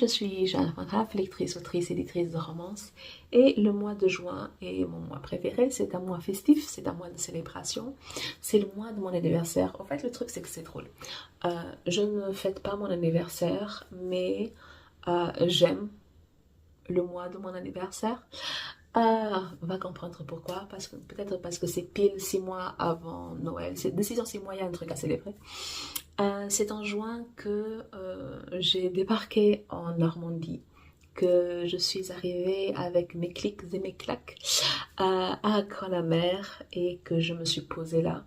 suis Jeanne Van lectrice, autrice, éditrice de romance. Et le mois de juin est mon mois préféré. C'est un mois festif, c'est un mois de célébration. C'est le mois de mon anniversaire. En fait, le truc, c'est que c'est drôle. Je ne fête pas mon anniversaire, mais j'aime le mois de mon anniversaire. On va comprendre pourquoi. Peut-être parce que c'est pile 6 mois avant Noël. C'est de 6 ans, 6 mois, il y a un truc à célébrer. C'est en juin que j'ai débarqué en Normandie, que je suis arrivée avec mes clics et mes claques à Grand-la-Mer et que je me suis posée là.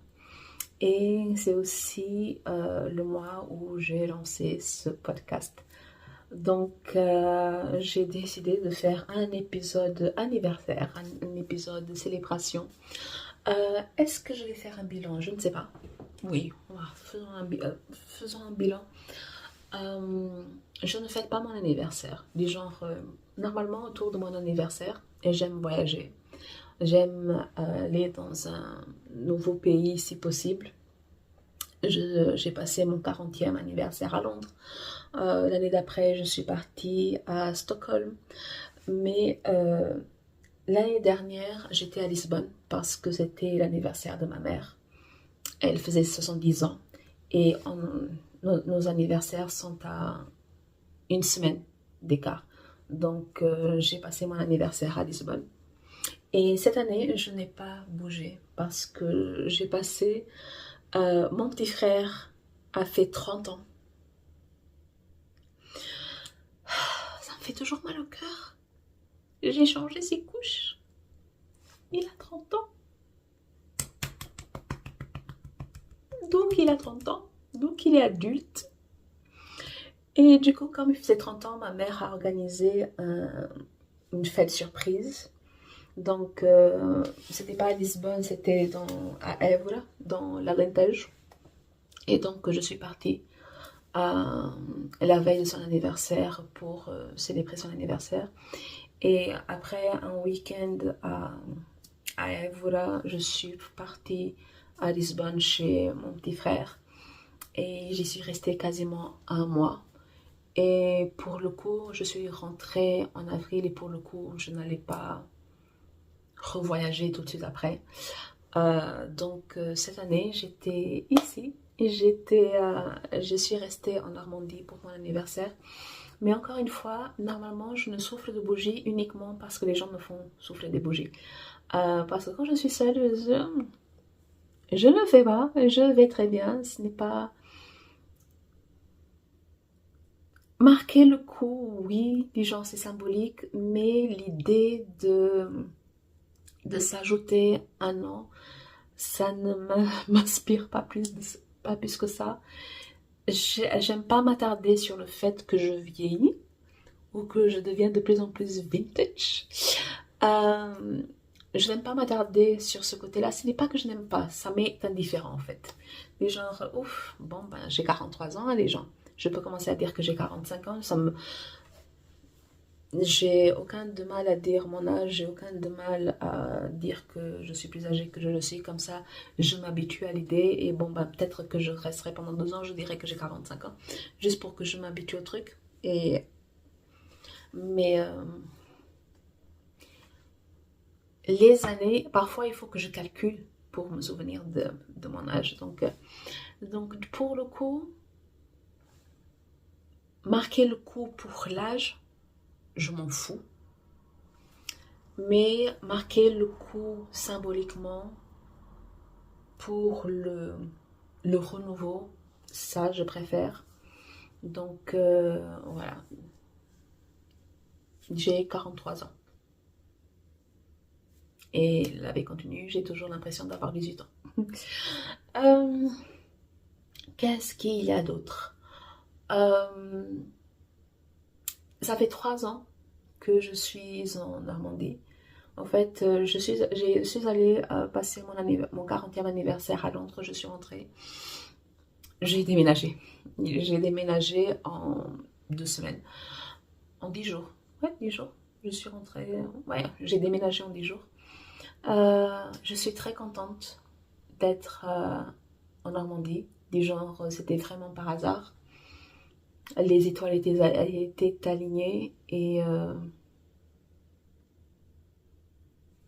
Et c'est aussi le mois où j'ai lancé ce podcast. Donc, j'ai décidé de faire un épisode anniversaire, un épisode de célébration. Est-ce que je vais faire un bilan? Je ne sais pas. Oui, faisons un bilan. Je ne fête pas mon anniversaire. Du genre, normalement autour de mon anniversaire, et j'aime voyager. J'aime aller dans un nouveau pays si possible. J'ai passé mon 40e anniversaire à Londres. L'année d'après, je suis partie à Stockholm. Mais l'année dernière, j'étais à Lisbonne parce que c'était l'anniversaire de ma mère. Elle faisait 70 ans. Et nos anniversaires sont à une semaine d'écart. Donc, j'ai passé mon anniversaire à Lisbonne. Et cette année, je n'ai pas bougé parce que j'ai passé... mon petit frère a fait 30 ans. Ça me fait toujours mal au cœur. J'ai changé ses couches. Il a 30 ans. Donc, il a 30 ans. Donc, il est adulte. Et du coup, comme il faisait 30 ans, ma mère a organisé une fête surprise. Donc, c'était pas à Lisbonne, c'était à Évora, dans l'Alentejo. Et donc, je suis partie la veille de son anniversaire pour célébrer son anniversaire. Et après un week-end à Évora, je suis partie à Lisbonne chez mon petit frère. Et j'y suis restée quasiment un mois. Et pour le coup, je suis rentrée en avril et pour le coup, je n'allais pas revoyager tout de suite après. Donc cette année, j'étais ici et je suis restée en Normandie pour mon anniversaire. Mais encore une fois, normalement, je ne souffle de bougies uniquement parce que les gens me font souffler des bougies. Parce que quand je suis seule, je ne le fais pas, je vais très bien. Ce n'est pas... Marquer le coup, oui, du genre c'est symbolique, mais l'idée de s'ajouter un an, ça ne m'inspire pas plus que ça. J'aime pas m'attarder sur le fait que je vieillis ou que je deviens de plus en plus vintage. Je n'aime pas m'attarder sur ce côté-là. Ce n'est pas que je n'aime pas, ça m'est indifférent en fait. Les gens, ouf, bon ben j'ai 43 ans, les gens. Je peux commencer à dire que j'ai 45 ans, j'ai aucun de mal à dire mon âge, j'ai aucun de mal à dire que je suis plus âgée que je le suis, comme ça je m'habitue à l'idée et bon ben peut-être que je resterai pendant 2 ans, je dirais que j'ai 45 ans, juste pour que je m'habitue au truc. Mais les années, parfois il faut que je calcule pour me souvenir de mon âge, donc pour le coup, marquer le coup pour l'âge, je m'en fous. Mais marquer le coup symboliquement pour le renouveau, ça je préfère. Donc voilà, j'ai 43 ans. Et la vie continue, j'ai toujours l'impression d'avoir 18 ans. Qu'est-ce qu'il y a d'autre? Ça fait 3 ans que je suis en Normandie. En fait, je suis allée passer mon 40e anniversaire à Londres. Je suis rentrée. J'ai déménagé. J'ai déménagé en 2 semaines. En 10 jours. Ouais, 10 jours. Je suis rentrée. Ouais, j'ai déménagé en 10 jours. Je suis très contente d'être en Normandie. Du genre, c'était vraiment par hasard. les étoiles étaient alignées et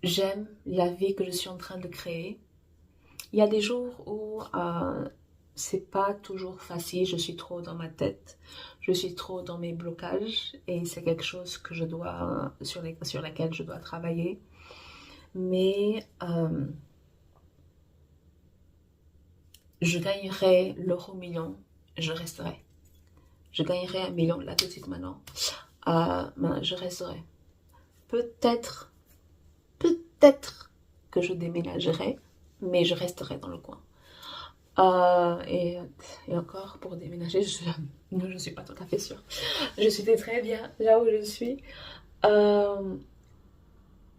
j'aime la vie que je suis en train de créer. Il y a des jours où c'est pas toujours facile, je suis trop dans ma tête, je suis trop dans mes blocages et c'est quelque chose que je dois, sur laquelle je dois travailler. Mais je gagnerai l'euro million, je resterai. Je gagnerai 1 million là tout de suite maintenant. Ben, je resterai. Peut-être, peut-être que je déménagerai, mais je resterai dans le coin. Et encore, pour déménager, je suis pas tout à fait sûre. Je suis très bien là où je suis. Euh,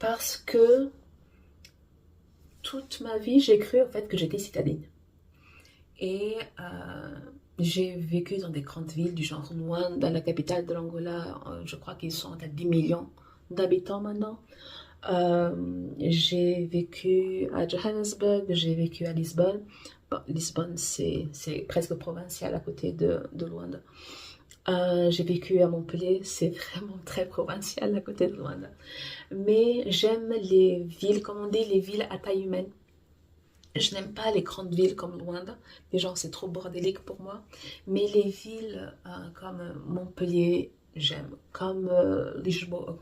Parce que toute ma vie, j'ai cru en fait que j'étais citadine. Et j'ai vécu dans des grandes villes du genre Luanda, la capitale de l'Angola. Je crois qu'ils sont à 10 millions d'habitants maintenant. J'ai vécu à Johannesburg, j'ai vécu à Lisbonne. Bon, Lisbonne, c'est presque provincial à côté de Luanda. J'ai vécu à Montpellier, c'est vraiment très provincial à côté de Luanda. Mais j'aime les villes, comme on dit, les villes à taille humaine. Je n'aime pas les grandes villes comme Luanda, les gens c'est trop bordélique pour moi. Mais les villes comme Montpellier, j'aime. Comme Lisboa,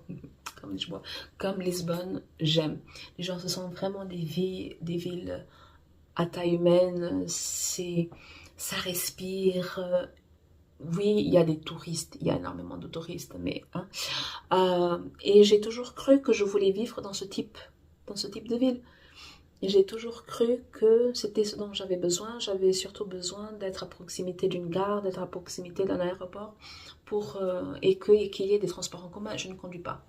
comme Lisboa, comme Lisbonne, j'aime. Les gens, ce sont vraiment des villes à taille humaine. Ça respire. Oui, il y a des touristes, il y a énormément de touristes, mais hein. Et j'ai toujours cru que je voulais vivre dans ce type de ville. J'ai toujours cru que c'était ce dont j'avais besoin. J'avais surtout besoin d'être à proximité d'une gare, d'être à proximité d'un aéroport et qu'il y ait des transports en commun. Je ne conduis pas.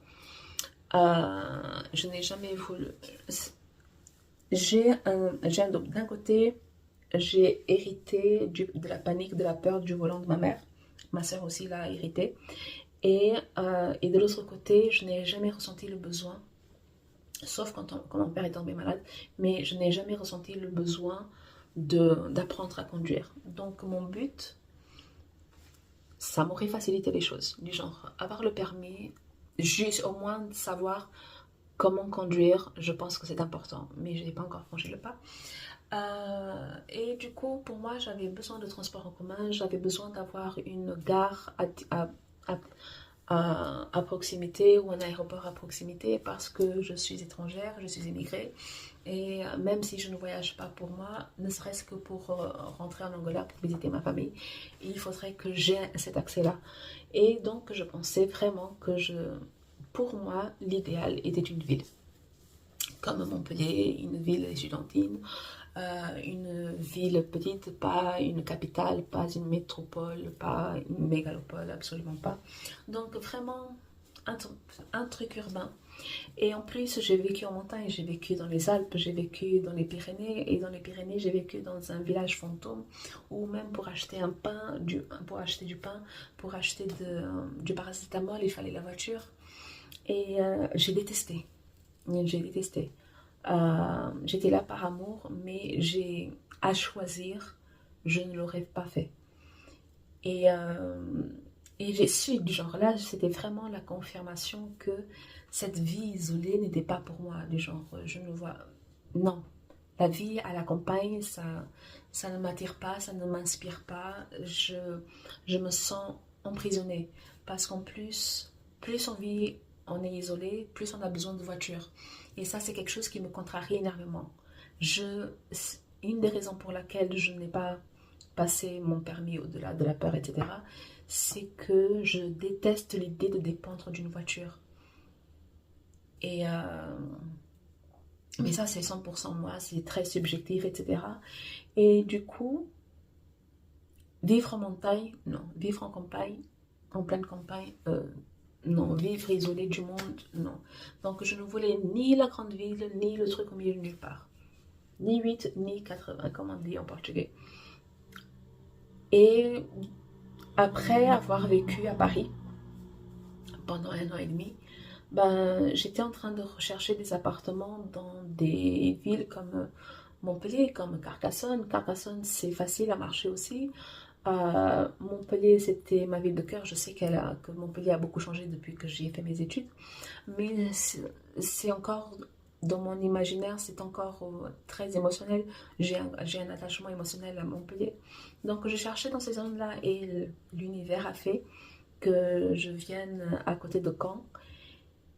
Je n'ai jamais voulu. D'un côté, j'ai hérité de la panique, de la peur du volant de ma mère. Ma soeur aussi l'a hérité. Et de l'autre côté, je n'ai jamais ressenti le besoin, sauf quand mon père est tombé malade, mais je n'ai jamais ressenti le besoin d'apprendre à conduire. Donc mon but, ça m'aurait facilité les choses, du genre avoir le permis, juste au moins savoir comment conduire, je pense que c'est important, mais je n'ai pas encore franchi le pas. Et du coup, pour moi, j'avais besoin de transport en commun, j'avais besoin d'avoir une gare à proximité ou un aéroport à proximité parce que je suis étrangère, je suis immigrée. Et même si je ne voyage pas pour moi, ne serait-ce que pour rentrer en Angola pour visiter ma famille, il faudrait que j'ai cet accès-là. Et donc, je pensais vraiment que pour moi, l'idéal était une ville. Comme Montpellier, une ville étudiantine, une ville petite, pas une capitale, pas une métropole, pas une mégalopole, absolument pas. Donc vraiment un truc urbain. Et en plus, j'ai vécu en montagne, j'ai vécu dans les Alpes, j'ai vécu dans les Pyrénées, et dans les Pyrénées, j'ai vécu dans un village fantôme où même pour acheter pour acheter du pain, pour acheter du paracétamol, il fallait la voiture. Et j'ai détesté. J'ai détesté. J'étais là par amour, mais à choisir, je ne l'aurais pas fait. Et, j'ai su du genre là, c'était vraiment la confirmation que cette vie isolée n'était pas pour moi. Du genre, je ne vois. Non. La vie à la campagne, ça ne m'attire pas, ça ne m'inspire pas. Je me sens emprisonnée. Parce qu'en plus on est isolé, plus on a besoin de voiture. Et ça, c'est quelque chose qui me contrarie énormément. Une des raisons pour laquelle je n'ai pas passé mon permis au-delà de la peur, etc., c'est que je déteste l'idée de dépendre d'une voiture. Et mais ça, c'est 100% moi, c'est très subjectif, etc. Et du coup, vivre en montagne, non. Vivre en campagne, en pleine campagne, non. Vivre isolé du monde, non. Donc, je ne voulais ni la grande ville, ni le truc au milieu de nulle part. Ni 8, ni 80, comme on dit en portugais. Et après avoir vécu à Paris pendant 1 an et demi, ben, j'étais en train de rechercher des appartements dans des villes comme Montpellier, comme Carcassonne. Carcassonne, c'est facile à marcher aussi. Montpellier, c'était ma ville de cœur. Je sais que Montpellier a beaucoup changé depuis que j'y ai fait mes études, mais c'est encore dans mon imaginaire, c'est encore très émotionnel. J'ai un attachement émotionnel à Montpellier. Donc, je cherchais dans ces zones-là et l'univers a fait que je vienne à côté de Caen.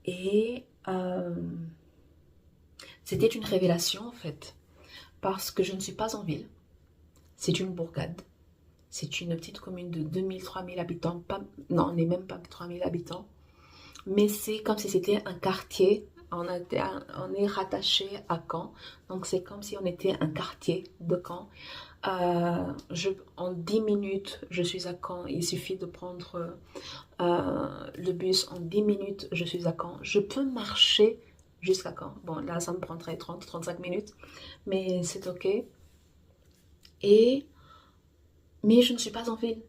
Et c'était une révélation en fait, parce que je ne suis pas en ville. C'est une bourgade. C'est une petite commune de 2000-3000 habitants. Pas, non, on n'est même pas 3000 habitants. Mais c'est comme si c'était un quartier. On est rattaché à Caen. Donc c'est comme si on était un quartier de Caen. En 10 minutes, je suis à Caen. Il suffit de prendre le bus. En 10 minutes, je suis à Caen. Je peux marcher jusqu'à Caen. Bon, là, ça me prendrait 30-35 minutes. Mais c'est OK. Mais je ne suis pas en ville.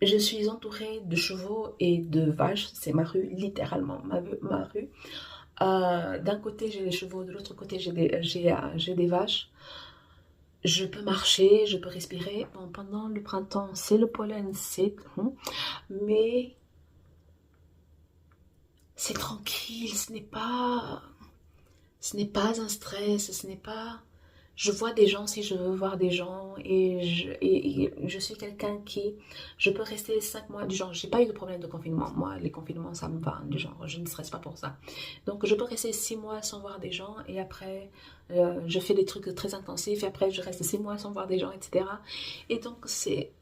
Je suis entourée de chevaux et de vaches. C'est ma rue, littéralement, ma rue. D'un côté, j'ai les chevaux, de l'autre côté, j'ai des vaches. Je peux marcher, je peux respirer. Bon, pendant le printemps, c'est le pollen, mais c'est tranquille, ce n'est pas un stress, ce n'est pas... Je vois des gens si je veux voir des gens et je suis quelqu'un qui... Je peux rester 5 mois, du genre, j'ai pas eu de problème de confinement. Moi, les confinements, ça me va, du genre, je ne stresse pas pour ça. Donc, je peux rester 6 mois sans voir des gens et après, je fais des trucs très intensifs et après, je reste 6 mois sans voir des gens, etc. Et donc, c'est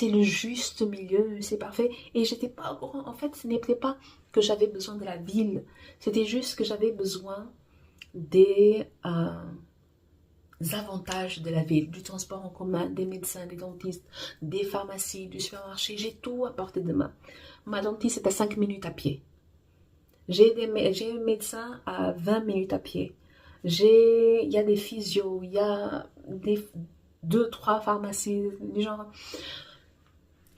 le juste milieu, c'est parfait. Et j'étais pas au courant. En fait, ce n'était pas que j'avais besoin de la ville. C'était juste que j'avais besoin des avantages de la ville, du transport en commun, des médecins, des dentistes, des pharmacies, du supermarché. J'ai tout à portée de main. Ma dentiste est à 5 minutes à pied. J'ai un médecin à 20 minutes à pied. Il y a des physios, il y a des 2-3 pharmacies, du genre.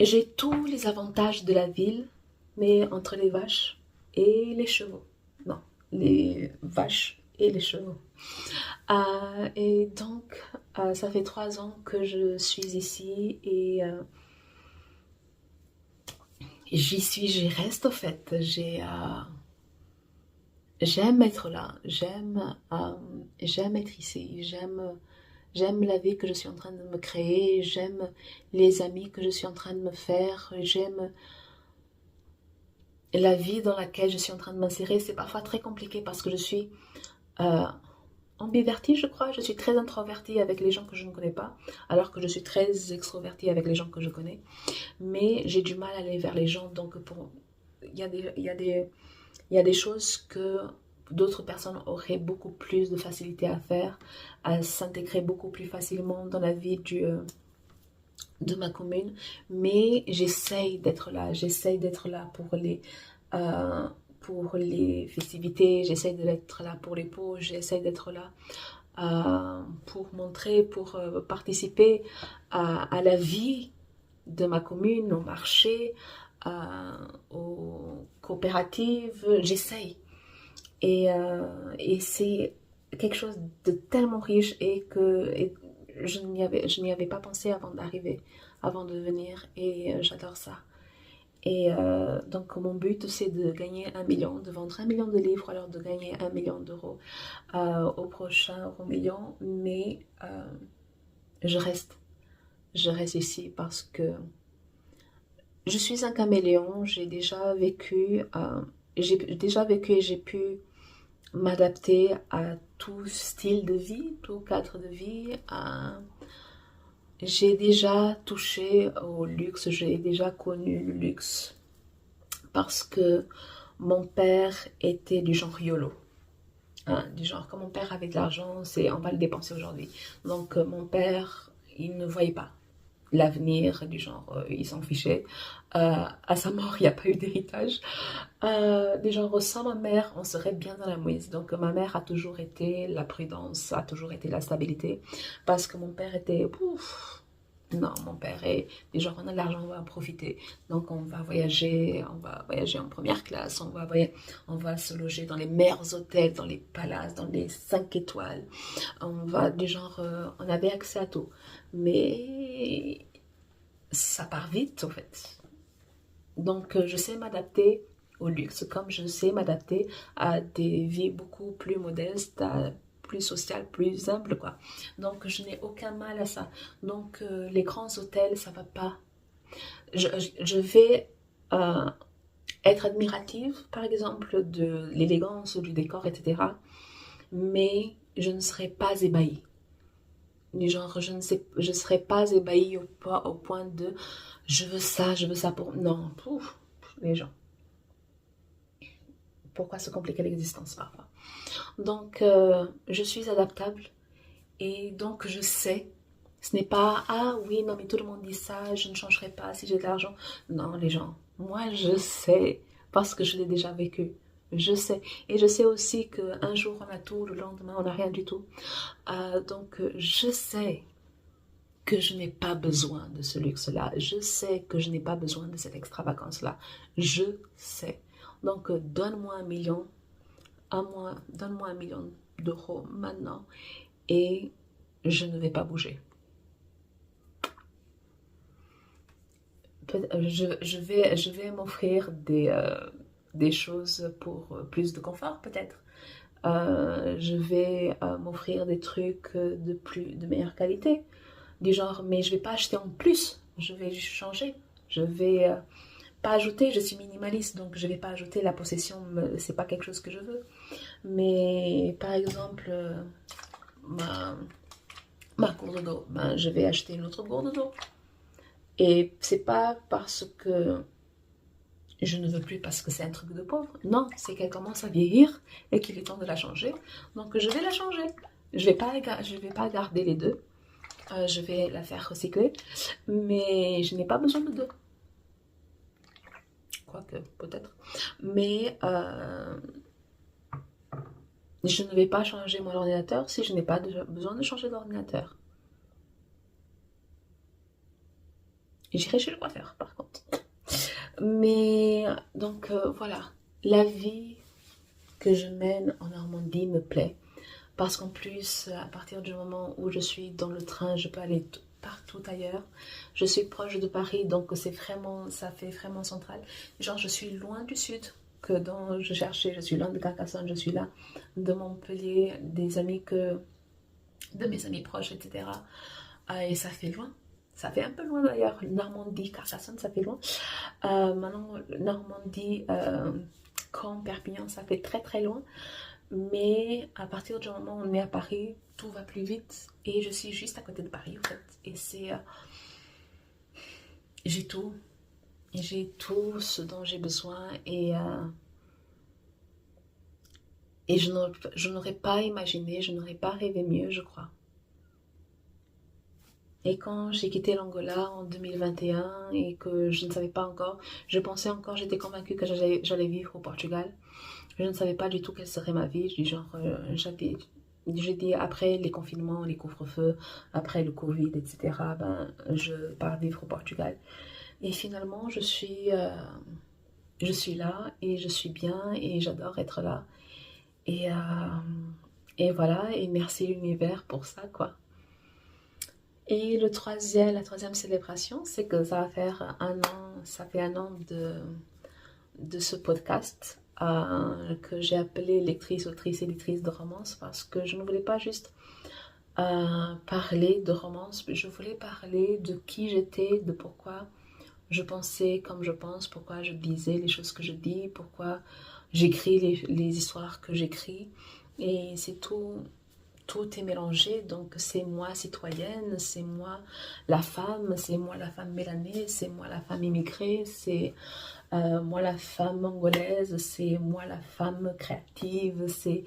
J'ai tous les avantages de la ville, mais entre les vaches et les chevaux. Non, les vaches et les chevaux. Et donc, ça fait 3 ans que je suis ici et j'y reste au fait. J'aime être là, j'aime être ici, j'aime la vie que je suis en train de me créer, j'aime les amis que je suis en train de me faire, j'aime la vie dans laquelle je suis en train de m'insérer. C'est parfois très compliqué parce que je suis euh, ambivertie, je crois. Je suis très introvertie avec les gens que je ne connais pas, alors que je suis très extrovertie avec les gens que je connais. Mais j'ai du mal à aller vers les gens, donc il y a des choses que d'autres personnes auraient beaucoup plus de facilité à faire, à s'intégrer beaucoup plus facilement dans la vie de ma commune. Mais j'essaye d'être là pour les festivités, j'essaye d'être là pour les pauses, j'essaye d'être là pour montrer, pour participer à la vie de ma commune, au marché, aux coopératives, j'essaye. Et c'est quelque chose de tellement riche et je n'y avais pas pensé avant d'arriver, avant de venir et j'adore ça. Et donc mon but c'est de gagner 1 million, de vendre 1 million de livres, alors de gagner 1 million d'euros au prochain euro million, mais je reste, je reste ici parce que je suis un caméléon, j'ai déjà vécu et j'ai pu m'adapter à tout style de vie, tout cadre de vie. J'ai déjà touché au luxe, j'ai déjà connu le luxe parce que mon père était du genre YOLO. Hein, du genre, quand mon père avait de l'argent, c'est on va le dépenser aujourd'hui. Donc mon père, il ne voyait pas l'avenir, du genre, il s'en fichait. À sa mort, il n'y a pas eu d'héritage. Du genre, sans ma mère, on serait bien dans la mouise. Donc ma mère a toujours été la prudence, a toujours été la stabilité, parce que mon père était... Ouf, Non, mon père est du genre, on a de l'argent, on va en profiter. Donc on va voyager en première classe, on va se loger dans les meilleurs hôtels, dans les palaces, dans les 5 étoiles. On va du genre, on avait accès à tout. Mais ça part vite, en fait. Donc, je sais m'adapter au luxe, comme je sais m'adapter à des vies beaucoup plus modestes, plus sociales, plus humbles, quoi. Donc, je n'ai aucun mal à ça. Donc, les grands hôtels, ça va pas. Je vais euh, être admirative, par exemple, de l'élégance du décor, etc. Mais je ne serai pas ébahie. Du genre, je ne serai pas ébahie au point de je veux ça pour. Non, pouf, les gens. Pourquoi se compliquer l'existence parfois? Donc, je suis adaptable et donc je sais. Ce n'est pas ah oui, non, mais tout le monde dit ça, je ne changerai pas si j'ai de l'argent. Non, les gens, moi je sais parce que je l'ai déjà vécu. Je sais. Et je sais aussi qu'un jour on a tout, le lendemain on n'a rien du tout. Donc, je sais que je n'ai pas besoin de ce luxe-là. Je sais que je n'ai pas besoin de cette extravagance-là. Je sais. Donc, donne-moi 1 million donne-moi 1 million d'euros maintenant et je ne vais pas bouger. Je vais m'offrir des choses pour plus de confort peut-être. Je vais m'offrir des trucs de meilleure qualité. Du genre, mais je vais pas acheter en plus, je vais changer. Je vais pas ajouter, je suis minimaliste, donc je vais pas ajouter la possession, c'est pas quelque chose que je veux. Mais par exemple, ma, ma gourde d'eau, ben, je vais acheter une autre gourde d'eau. Et c'est pas parce que je ne veux plus parce que c'est un truc de pauvre. Non, c'est qu'elle commence à vieillir et qu'il est temps de la changer. Donc je vais la changer. Je vais pas garder les deux. Je vais la faire recycler. Mais je n'ai pas besoin de deux. Quoique, peut-être. Mais je ne vais pas changer mon ordinateur si je n'ai pas besoin de changer d'ordinateur. J'irai chez le coiffeur, par contre. Mais donc voilà, la vie que je mène en Normandie me plaît. Parce qu'en plus, à partir du moment où je suis dans le train, je peux aller partout ailleurs. Je suis proche de Paris, donc ça fait vraiment central. Genre, je suis loin du sud que dont je cherchais. Je suis loin de Carcassonne, je suis là, de Montpellier, de mes amis proches, etc. Et ça fait loin. Ça fait un peu loin d'ailleurs. Normandie, Carcassonne, ça fait loin. Maintenant, Normandie, Caen, Perpignan, ça fait très très loin. Mais à partir du moment où on est à Paris, tout va plus vite. Et je suis juste à côté de Paris, en fait. Et c'est... j'ai tout. J'ai tout ce dont j'ai besoin. Et je n'aurais pas imaginé, je n'aurais pas rêvé mieux, je crois. Et quand j'ai quitté l'Angola en 2021 et que je ne savais pas encore, je pensais encore, j'étais convaincue que j'allais vivre au Portugal. Je ne savais pas du tout quelle serait ma vie. Du genre, j'ai dit après les confinements, les couvre-feux, après le Covid, etc. Ben, je pars vivre au Portugal. Et finalement, je suis là et je suis bien et j'adore être là. Et, euh, et voilà, et merci l'univers pour ça, quoi. Et la troisième célébration, c'est que ça va faire un an, ça fait un an de ce podcast que j'ai appelé lectrice, autrice, éditrice de romance parce que je ne voulais pas juste parler de romance, je voulais parler de qui j'étais, de pourquoi je pensais comme je pense, pourquoi je disais les choses que je dis, pourquoi j'écris les histoires que j'écris. Et tout est mélangé, donc c'est moi citoyenne, c'est moi la femme mélanée, c'est moi la femme immigrée, c'est moi la femme angolaise, c'est moi la femme créative, c'est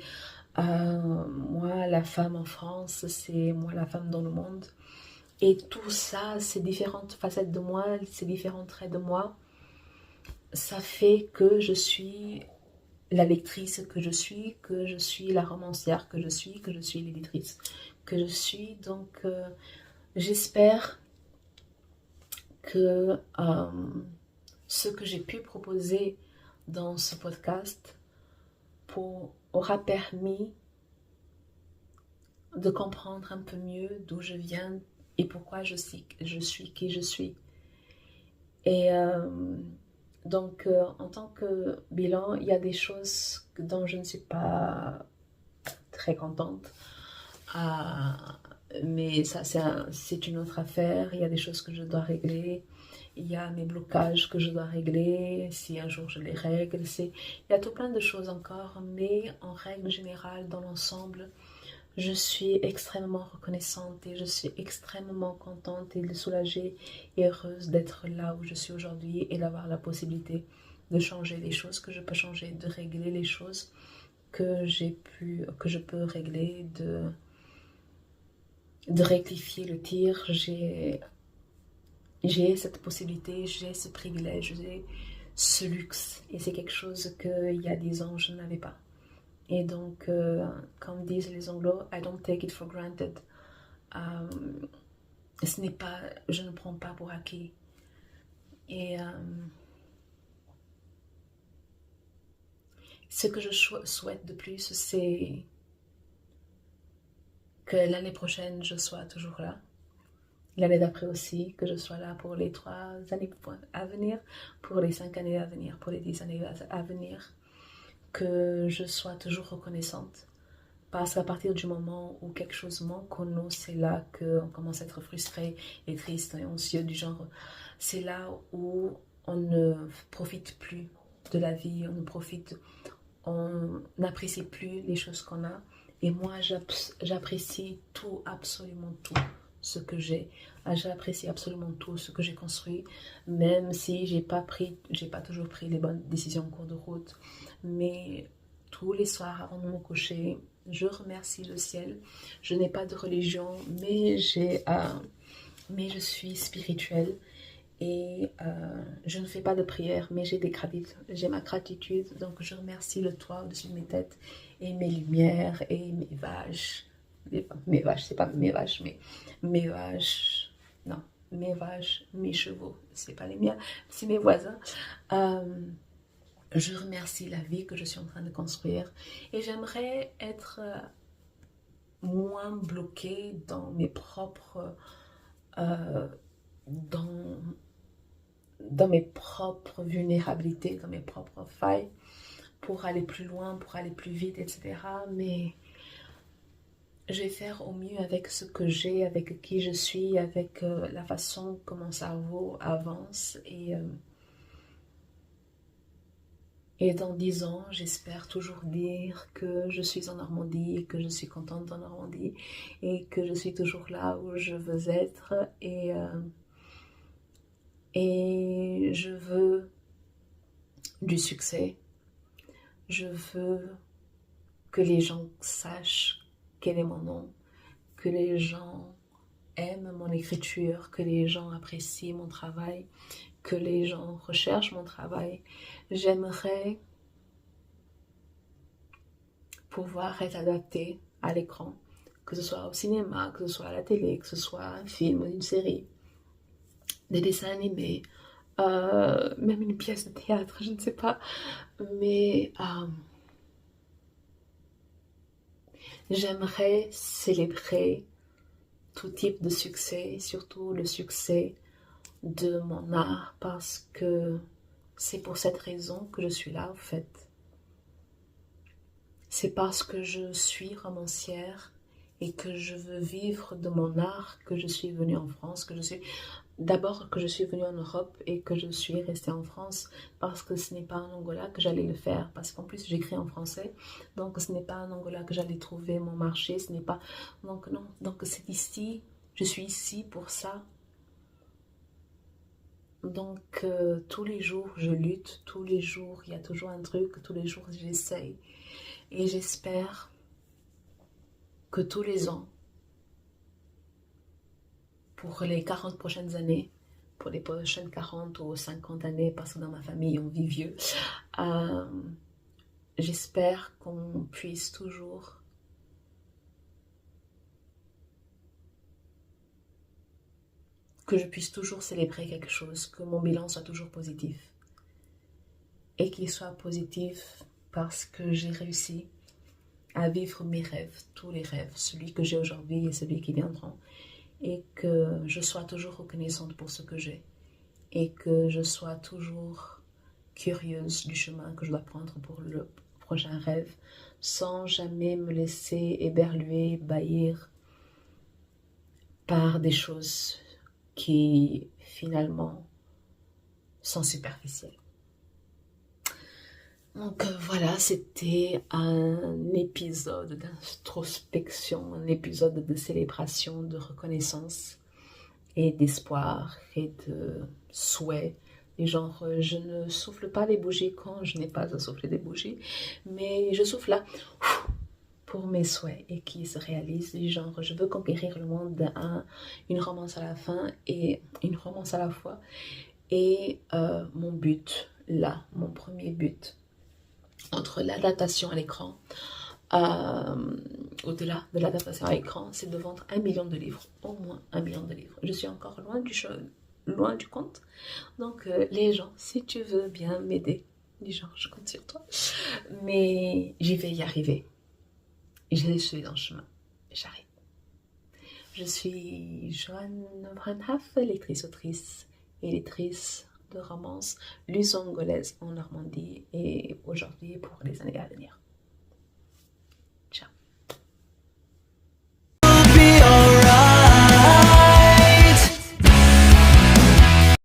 moi la femme en France, c'est moi la femme dans le monde. Et tout ça, ces différentes facettes de moi, ces différents traits de moi, ça fait que je suis la lectrice que je suis la romancière que je suis l'éditrice que je suis. Donc j'espère que ce que j'ai pu proposer dans ce podcast aura permis de comprendre un peu mieux d'où je viens et pourquoi je suis qui je suis. Et donc, en tant que bilan, il y a des choses dont je ne suis pas très contente. Mais ça, c'est une autre affaire. Il y a des choses que je dois régler. Il y a mes blocages que je dois régler. Si un jour je les règle, il y a tout plein de choses encore. Mais en règle générale, dans l'ensemble, je suis extrêmement reconnaissante et je suis extrêmement contente et soulagée et heureuse d'être là où je suis aujourd'hui et d'avoir la possibilité de changer les choses que je peux changer, de régler les choses que je peux régler, de rectifier le tir. J'ai cette possibilité, j'ai ce privilège, j'ai ce luxe et c'est quelque chose qu'il y a 10 ans je n'avais pas. Et donc, comme disent les Anglos, I don't take it for granted. Je ne prends pas pour acquis. Et ce que je souhaite de plus, c'est que l'année prochaine, je sois toujours là. L'année d'après aussi, que je sois là pour les 3 années à venir, pour les 5 années à venir, pour les 10 années à venir. Que je sois toujours reconnaissante. Parce qu'à partir du moment où quelque chose manque en nous, c'est là qu'on commence à être frustré et triste et anxieux du genre. C'est là où on ne profite plus de la vie, on n'apprécie plus les choses qu'on a. Et moi, j'apprécie tout, absolument tout ce que j'ai. J'apprécie absolument tout ce que j'ai construit, même si j'ai pas toujours pris les bonnes décisions en cours de route. Mais tous les soirs avant de me coucher, je remercie le ciel. Je n'ai pas de religion, mais je suis spirituelle et je ne fais pas de prière, mais j'ai ma gratitude. Donc je remercie le toit au-dessus de mes têtes et mes lumières et mes vaches. C'est pas mes vaches, mais mes vaches. Non, mes vaches, mes chevaux. C'est pas les miens, c'est mes voisins. Je remercie la vie que je suis en train de construire et j'aimerais être moins bloquée dans mes propres dans mes propres vulnérabilités, dans mes propres failles pour aller plus loin, pour aller plus vite, etc. Mais je vais faire au mieux avec ce que j'ai, avec qui je suis, avec la façon que mon cerveau avance et dans 10 ans, j'espère toujours dire que je suis en Normandie et que je suis contente en Normandie et que je suis toujours là où je veux être et je veux du succès. Je veux que les gens sachent quel est mon nom, que les gens aiment mon écriture, que les gens apprécient mon travail, que les gens recherchent mon travail. J'aimerais pouvoir être adapté à l'écran, que ce soit au cinéma, que ce soit à la télé, que ce soit un film, une série, des dessins animés, même une pièce de théâtre, je ne sais pas. Mais j'aimerais célébrer tout type de succès, surtout le succès de mon art, parce que c'est pour cette raison que je suis là, en fait. C'est parce que je suis romancière et que je veux vivre de mon art que je suis venue en France, que je suis venue en Europe et que je suis restée en France, parce que ce n'est pas en Angola que j'allais le faire, parce qu'en plus j'écris en français, donc ce n'est pas en Angola que j'allais trouver mon marché, donc non, donc c'est ici, je suis ici pour ça. Donc tous les jours je lutte, tous les jours il y a toujours un truc, tous les jours j'essaye et j'espère que tous les ans, pour les 40 prochaines années, pour les prochaines 40 ou 50 années, parce que dans ma famille on vit vieux, j'espère qu'on puisse toujours que je puisse toujours célébrer quelque chose, que mon bilan soit toujours positif. Et qu'il soit positif parce que j'ai réussi à vivre mes rêves, tous les rêves, celui que j'ai aujourd'hui et celui qui viendront. Et que je sois toujours reconnaissante pour ce que j'ai. Et que je sois toujours curieuse du chemin que je dois prendre pour le prochain rêve, sans jamais me laisser éberluer, bâillir par des choses qui finalement sont superficielles. Donc voilà, c'était un épisode d'introspection, un épisode de célébration, de reconnaissance et d'espoir et de souhait. Et genre, je ne souffle pas les bougies quand je n'ai pas à souffler des bougies, mais je souffle là pour mes souhaits et qui se réalisent. Et genre, je veux conquérir le monde, une romance à la fin et une romance à la fois. Et mon but, là, mon premier but, entre l'adaptation à l'écran, au-delà de l'adaptation à l'écran, c'est de vendre 1 million de livres, au moins 1 million de livres. Je suis encore loin du compte. Donc les gens, si tu veux bien m'aider, du genre, je compte sur toi. Mais j'y vais y arriver. Je suis dans le chemin. J'arrive. Je suis Joanne Branhaf, lectrice, autrice et lectrice de romance luso-angolaise en Normandie et aujourd'hui pour les années à venir.